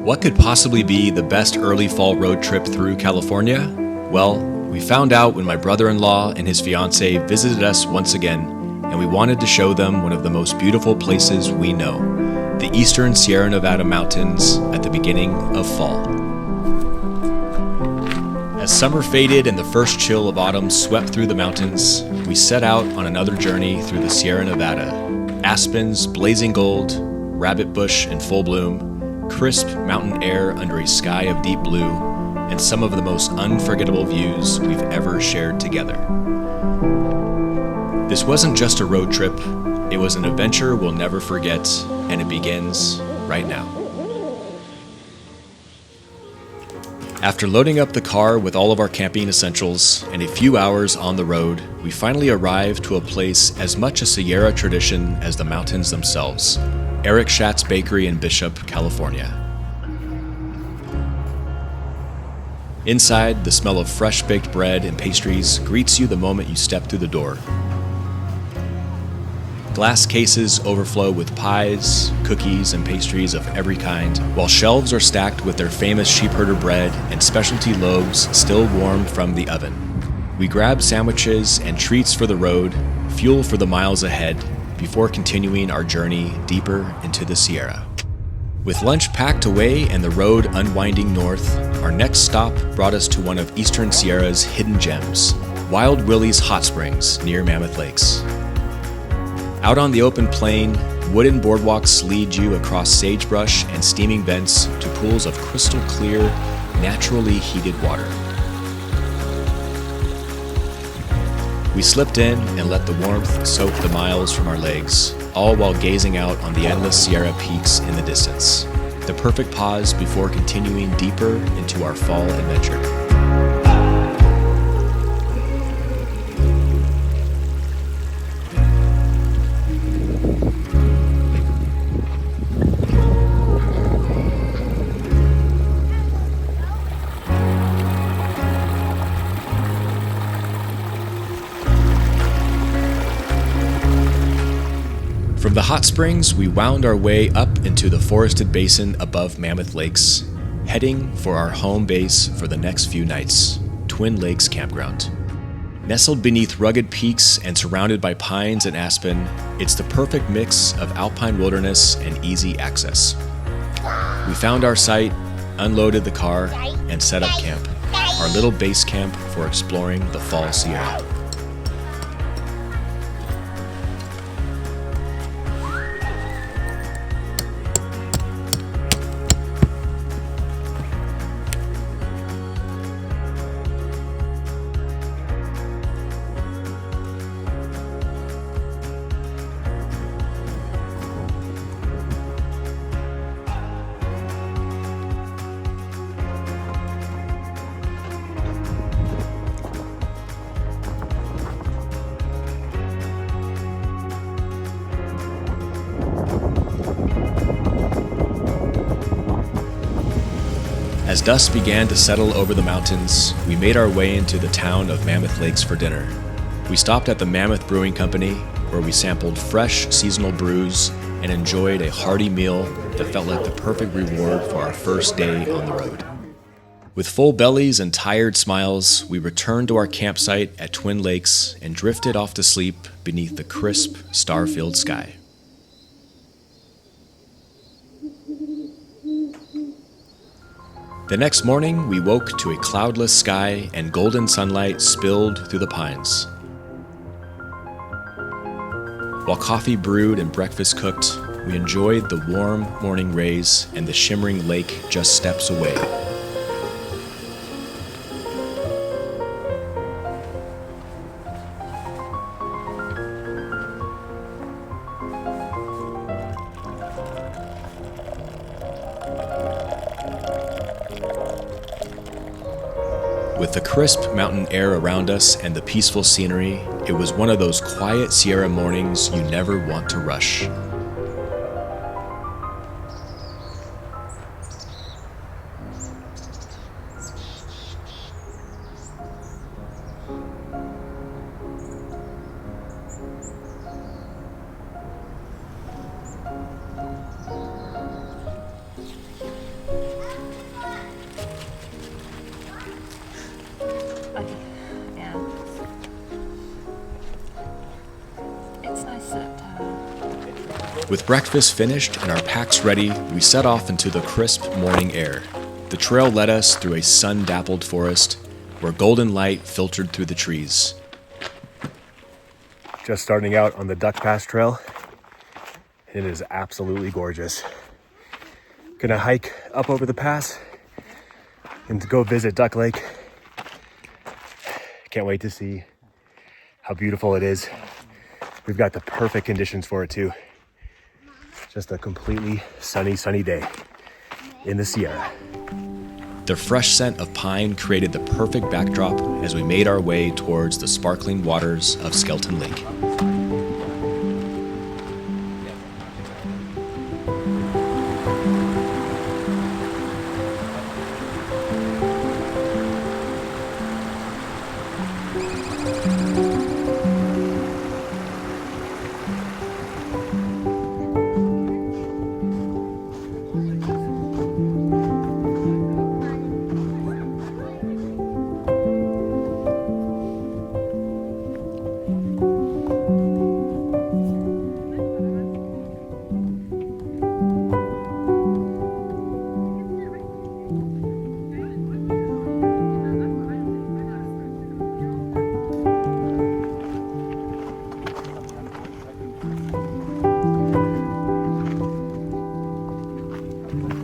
What could possibly be the best early fall road trip through California? Well, we found out when my brother-in-law and his fiancée visited us once again, and we wanted to show them one of the most beautiful places we know, the eastern Sierra Nevada mountains at the beginning of fall. As summer faded and the first chill of autumn swept through the mountains, we set out on another journey through the Sierra Nevada. Aspens, blazing gold, rabbit bush in full bloom, crisp mountain air under a sky of deep blue, and some of the most unforgettable views we've ever shared together. This wasn't just a road trip, it was an adventure we'll never forget, and it begins right now. After loading up the car with all of our camping essentials and a few hours on the road, we finally arrived to a place as much a Sierra tradition as the mountains themselves, Erick Schat's Bakery in Bishop, California. Inside, the smell of fresh baked bread and pastries greets you the moment you step through the door. Glass cases overflow with pies, cookies, and pastries of every kind, while shelves are stacked with their famous sheepherder bread and specialty loaves still warm from the oven. We grab sandwiches and treats for the road, fuel for the miles ahead, before continuing our journey deeper into the Sierra. With lunch packed away and the road unwinding north, our next stop brought us to one of Eastern Sierra's hidden gems, Wild Willy's Hot Springs near Mammoth Lakes. Out on the open plain, wooden boardwalks lead you across sagebrush and steaming vents to pools of crystal clear, naturally heated water. We slipped in and let the warmth soak the miles from our legs, all while gazing out on the endless Sierra peaks in the distance. The perfect pause before continuing deeper into our fall adventure. From the hot springs, we wound our way up into the forested basin above Mammoth Lakes, heading for our home base for the next few nights, Twin Lakes Campground. Nestled beneath rugged peaks and surrounded by pines and aspen, it's the perfect mix of alpine wilderness and easy access. We found our site, unloaded the car, and set up camp, our little base camp for exploring the fall Sierra. As dusk began to settle over the mountains, we made our way into the town of Mammoth Lakes for dinner. We stopped at the Mammoth Brewing Company, where we sampled fresh seasonal brews and enjoyed a hearty meal that felt like the perfect reward for our first day on the road. With full bellies and tired smiles, we returned to our campsite at Twin Lakes and drifted off to sleep beneath the crisp, star-filled sky. The next morning, we woke to a cloudless sky and golden sunlight spilled through the pines. While coffee brewed and breakfast cooked, we enjoyed the warm morning rays and the shimmering lake just steps away. With the crisp mountain air around us and the peaceful scenery, it was one of those quiet Sierra mornings you never want to rush. With breakfast finished and our packs ready, we set off into the crisp morning air. The trail led us through a sun-dappled forest where golden light filtered through the trees. Just starting out on the Duck Pass Trail. It is absolutely gorgeous. Gonna hike up over the pass and go visit Duck Lake. Can't wait to see how beautiful it is. We've got the perfect conditions for it too. Just a completely sunny day in the Sierra. The fresh scent of pine created the perfect backdrop as we made our way towards the sparkling waters of Skeleton Lake.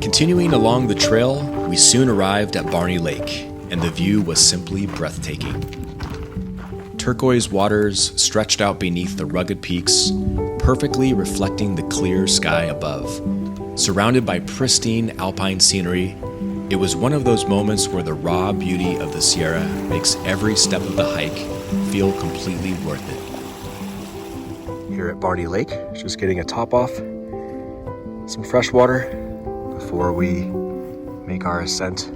Continuing along the trail, we soon arrived at Barney Lake, and the view was simply breathtaking. Turquoise waters stretched out beneath the rugged peaks, perfectly reflecting the clear sky above. Surrounded by pristine alpine scenery, it was one of those moments where the raw beauty of the Sierra makes every step of the hike feel completely worth it. Here at Barney Lake, just getting a top off, some fresh water, before we make our ascent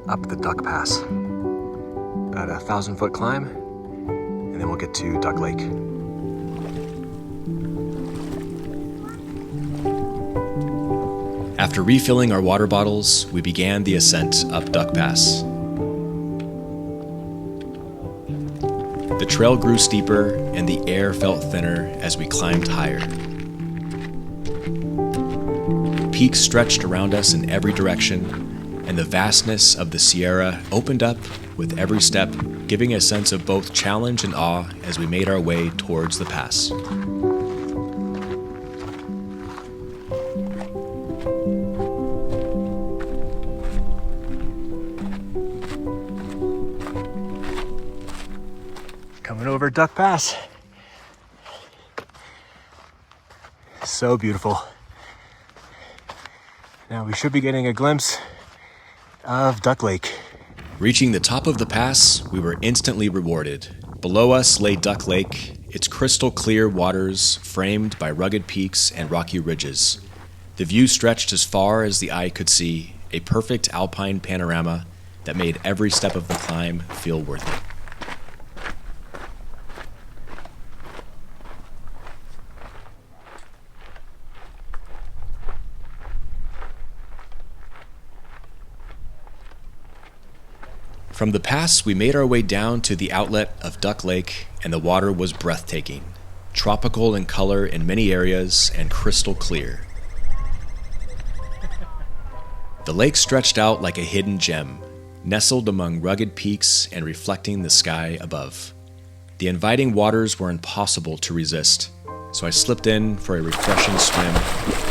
up the Duck Pass. About a 1,000-foot climb, and then we'll get to Duck Lake. After refilling our water bottles, we began the ascent up Duck Pass. The trail grew steeper, and the air felt thinner as we climbed higher. Peaks stretched around us in every direction, and the vastness of the Sierra opened up with every step, giving a sense of both challenge and awe as we made our way towards the pass. Coming over Duck Pass. So beautiful. Now we should be getting a glimpse of Duck Lake. Reaching the top of the pass, we were instantly rewarded. Below us lay Duck Lake, its crystal clear waters framed by rugged peaks and rocky ridges. The view stretched as far as the eye could see, a perfect alpine panorama that made every step of the climb feel worth it. From the pass, we made our way down to the outlet of Duck Lake, and the water was breathtaking, tropical in color in many areas and crystal clear. The lake stretched out like a hidden gem, nestled among rugged peaks and reflecting the sky above. The inviting waters were impossible to resist, so I slipped in for a refreshing swim,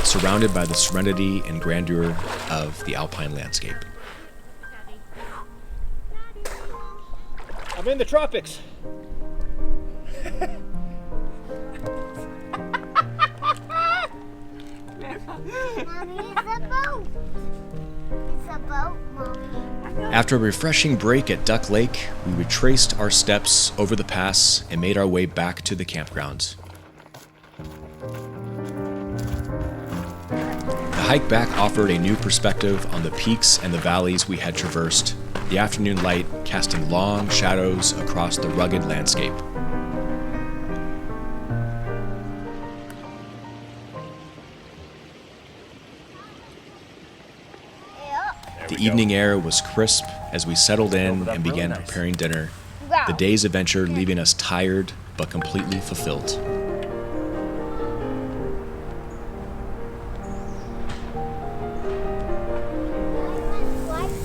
surrounded by the serenity and grandeur of the alpine landscape. I'm in the tropics. Mommy, it's a boat. It's a boat, Mommy. After a refreshing break at Duck Lake, we retraced our steps over the pass and made our way back to the campground. The hike back offered a new perspective on the peaks and the valleys we had traversed, the afternoon light casting long shadows across the rugged landscape. The evening air was crisp as we settled in and began preparing dinner, the day's adventure leaving us tired but completely fulfilled.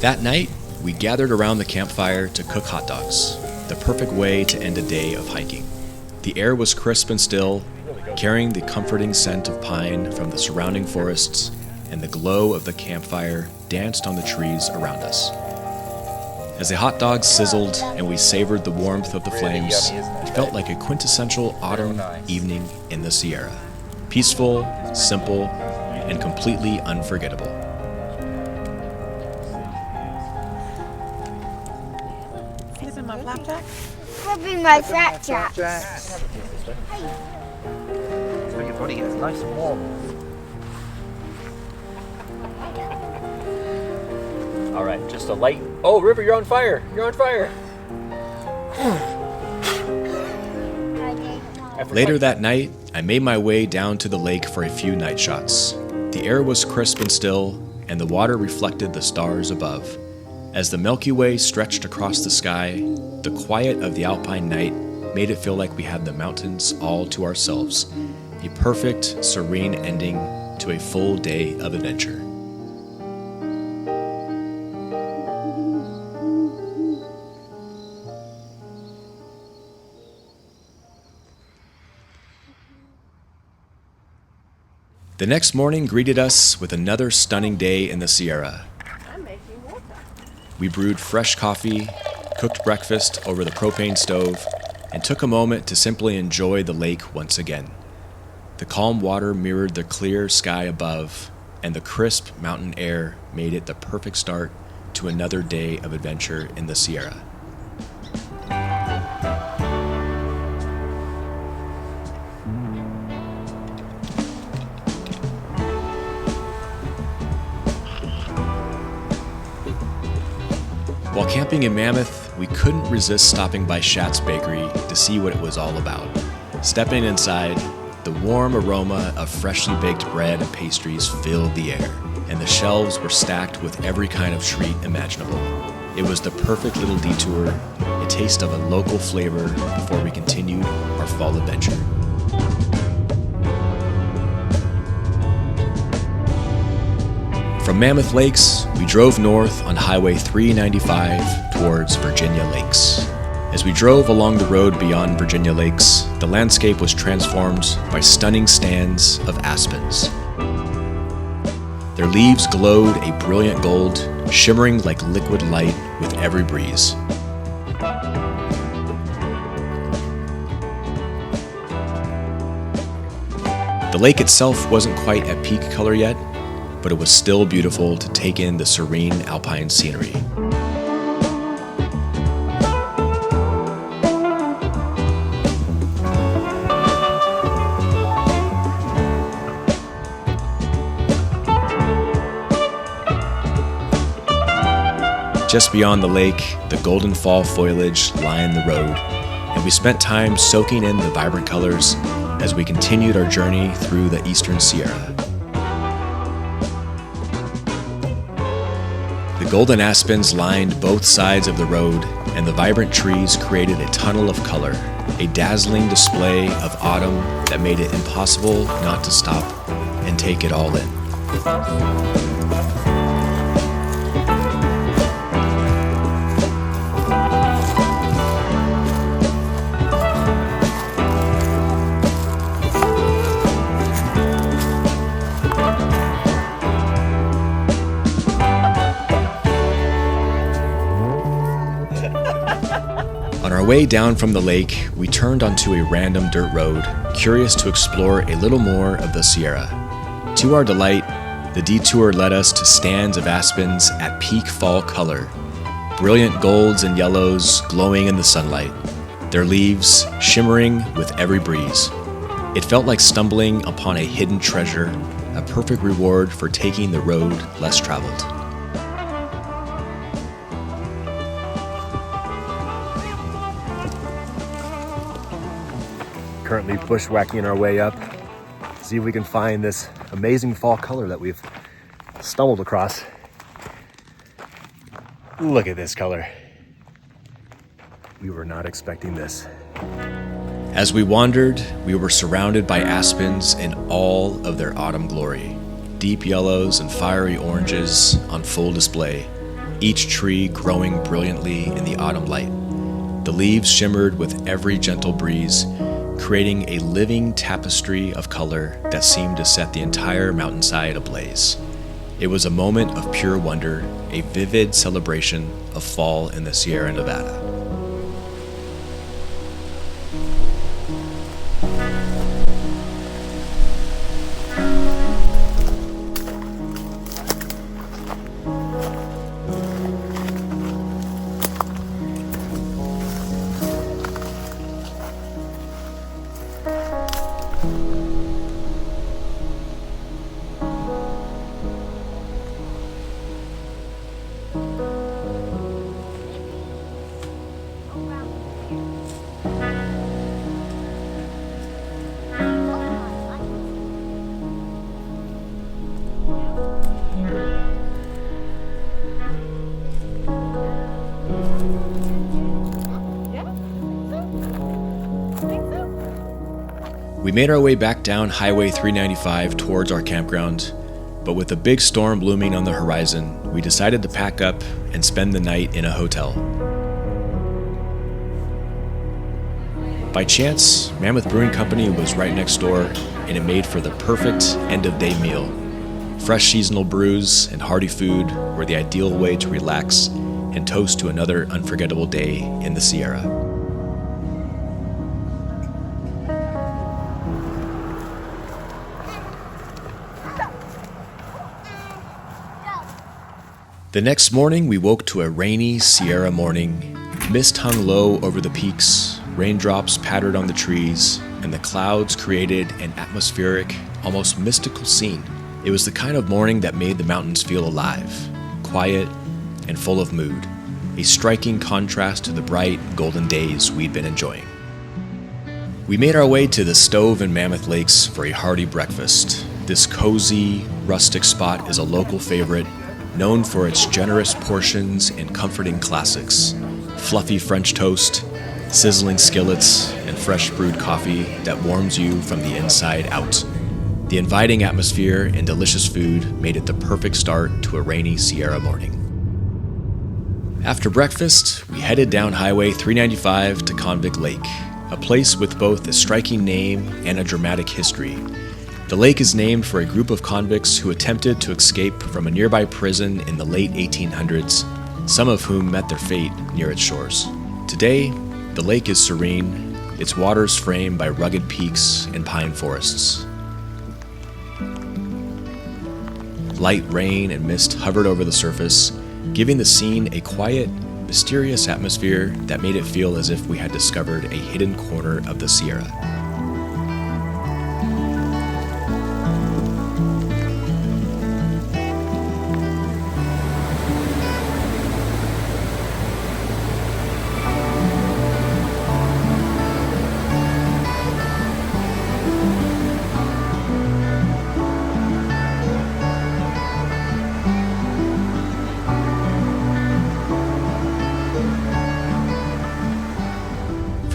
That night, we gathered around the campfire to cook hot dogs, the perfect way to end a day of hiking. The air was crisp and still, carrying the comforting scent of pine from the surrounding forests, and the glow of the campfire danced on the trees around us. As the hot dogs sizzled and we savored the warmth of the flames, it felt like a quintessential autumn evening in the Sierra. Peaceful, simple, and completely unforgettable. These are my flapjacks. Flipping my fat jacks. So your body gets nice and warm. All right, just a light. Oh, River, you're on fire. You're on fire. Later that night, I made my way down to the lake for a few night shots. The air was crisp and still, and the water reflected the stars above. As the Milky Way stretched across the sky, the quiet of the alpine night made it feel like we had the mountains all to ourselves. A perfect, serene ending to a full day of adventure. The next morning greeted us with another stunning day in the Sierra. I'm making water. We brewed fresh coffee, cooked breakfast over the propane stove, and took a moment to simply enjoy the lake once again. The calm water mirrored the clear sky above, and the crisp mountain air made it the perfect start to another day of adventure in the Sierra. While camping in Mammoth, we couldn't resist stopping by Schat's bakery to see what it was all about. Stepping inside, the warm aroma of freshly baked bread and pastries filled the air, and the shelves were stacked with every kind of treat imaginable. It was the perfect little detour, a taste of a local flavor before we continued our fall adventure. From Mammoth Lakes, we drove north on Highway 395 towards Virginia Lakes. As we drove along the road beyond Virginia Lakes, the landscape was transformed by stunning stands of aspens. Their leaves glowed a brilliant gold, shimmering like liquid light with every breeze. The lake itself wasn't quite at peak color yet, but it was still beautiful to take in the serene alpine scenery. Just beyond the lake, the golden fall foliage lined the road, and we spent time soaking in the vibrant colors as we continued our journey through the eastern Sierra. The golden aspens lined both sides of the road, and the vibrant trees created a tunnel of color, a dazzling display of autumn that made it impossible not to stop and take it all in. On our way down from the lake, we turned onto a random dirt road, curious to explore a little more of the Sierra. To our delight, the detour led us to stands of aspens at peak fall color, brilliant golds and yellows glowing in the sunlight, their leaves shimmering with every breeze. It felt like stumbling upon a hidden treasure, a perfect reward for taking the road less traveled. Currently bushwhacking our way up, see if we can find this amazing fall color that we've stumbled across. Look at this color. We were not expecting this. As we wandered, we were surrounded by aspens in all of their autumn glory. Deep yellows and fiery oranges on full display. each tree growing brilliantly in the autumn light. The leaves shimmered with every gentle breeze, creating a living tapestry of color that seemed to set the entire mountainside ablaze. It was a moment of pure wonder, a vivid celebration of fall in the Sierra Nevada. We made our way back down Highway 395 towards our campground, but with a big storm looming on the horizon, we decided to pack up and spend the night in a hotel. By chance, Mammoth Brewing Company was right next door, and it made for the perfect end-of-day meal. Fresh seasonal brews and hearty food were the ideal way to relax and toast to another unforgettable day in the Sierra. The next morning, we woke to a rainy Sierra morning. Mist hung low over the peaks, raindrops pattered on the trees, and the clouds created an atmospheric, almost mystical scene. It was the kind of morning that made the mountains feel alive, quiet, and full of mood, a striking contrast to the bright, golden days we'd been enjoying. We made our way to the stove in Mammoth Lakes for a hearty breakfast. This cozy, rustic spot is a local favorite, known for its generous portions and comforting classics, fluffy French toast, sizzling skillets, and fresh brewed coffee that warms you from the inside out. The inviting atmosphere and delicious food made it the perfect start to a rainy Sierra morning. After breakfast, we headed down Highway 395 to Convict Lake, a place with both a striking name and a dramatic history. The lake is named for a group of convicts who attempted to escape from a nearby prison in the late 1800s, some of whom met their fate near its shores. Today, the lake is serene, its waters framed by rugged peaks and pine forests. Light rain and mist hovered over the surface, giving the scene a quiet, mysterious atmosphere that made it feel as if we had discovered a hidden corner of the Sierra.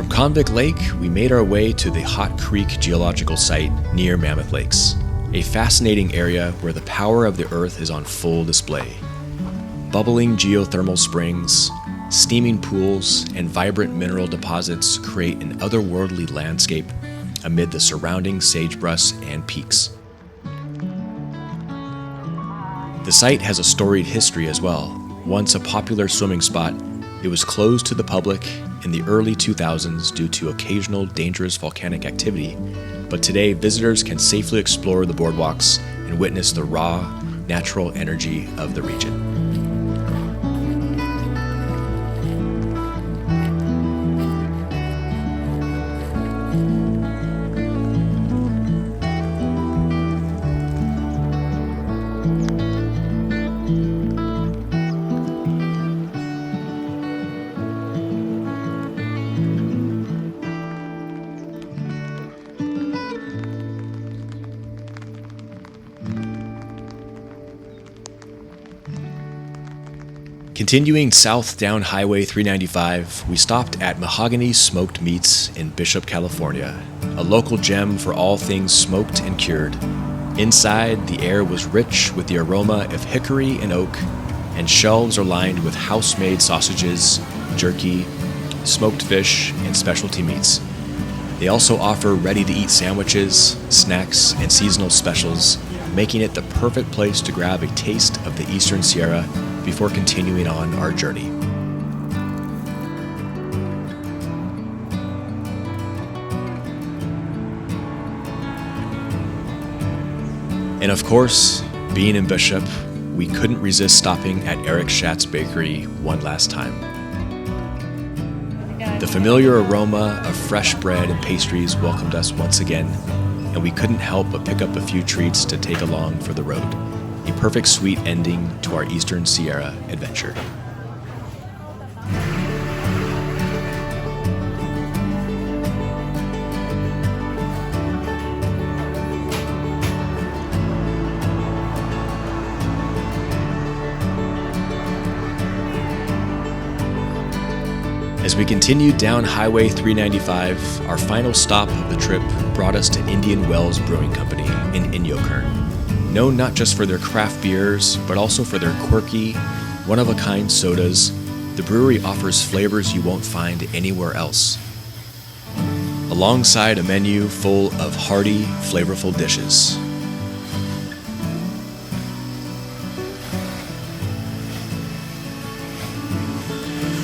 Convict Lake, we made our way to the Hot Creek Geological site near Mammoth Lakes, a fascinating area where the power of the earth is on full display. Bubbling geothermal springs, steaming pools, and vibrant mineral deposits create an otherworldly landscape amid the surrounding sagebrush and peaks. The site has a storied history as well. Once a popular swimming spot, it was closed to the public in the early 2000s due to occasional dangerous volcanic activity, but today visitors can safely explore the boardwalks and witness the raw, natural energy of the region. Continuing south down Highway 395, we stopped at Mahogany Smoked Meats in Bishop, California, a local gem for all things smoked and cured. Inside, the air was rich with the aroma of hickory and oak, and shelves are lined with house-made sausages, jerky, smoked fish, and specialty meats. They also offer ready-to-eat sandwiches, snacks, and seasonal specials, making it the perfect place to grab a taste of the Eastern Sierra before continuing on our journey. And of course, being in Bishop, we couldn't resist stopping at Erick Schat's bakery one last time. The familiar aroma of fresh bread and pastries welcomed us once again, and we couldn't help but pick up a few treats to take along for the road. A perfect sweet ending to our Eastern Sierra adventure. As we continued down Highway 395, our final stop of the trip brought us to Indian Wells Brewing Company in Inyokern. Known not just for their craft beers, but also for their quirky, one-of-a-kind sodas, the brewery offers flavors you won't find anywhere else, alongside a menu full of hearty, flavorful dishes.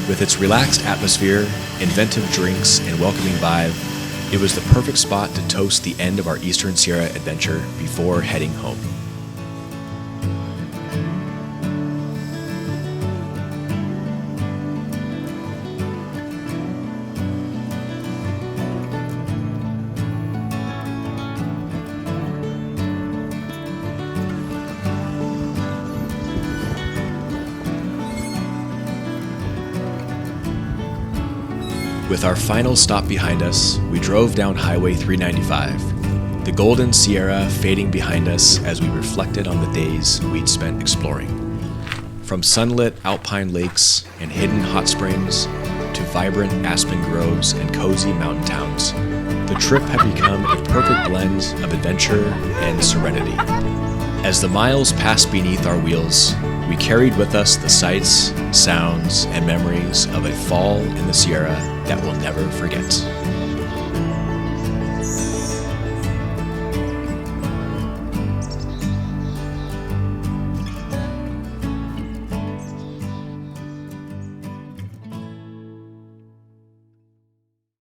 With its relaxed atmosphere, inventive drinks, and welcoming vibe, it was the perfect spot to toast the end of our Eastern Sierra adventure before heading home. With our final stop behind us, we drove down Highway 395, the golden Sierra fading behind us as we reflected on the days we'd spent exploring. From sunlit alpine lakes and hidden hot springs to vibrant aspen groves and cozy mountain towns, the trip had become a perfect blend of adventure and serenity. As the miles passed beneath our wheels, we carried with us the sights, sounds, and memories of a fall in the Sierra that we'll never forget.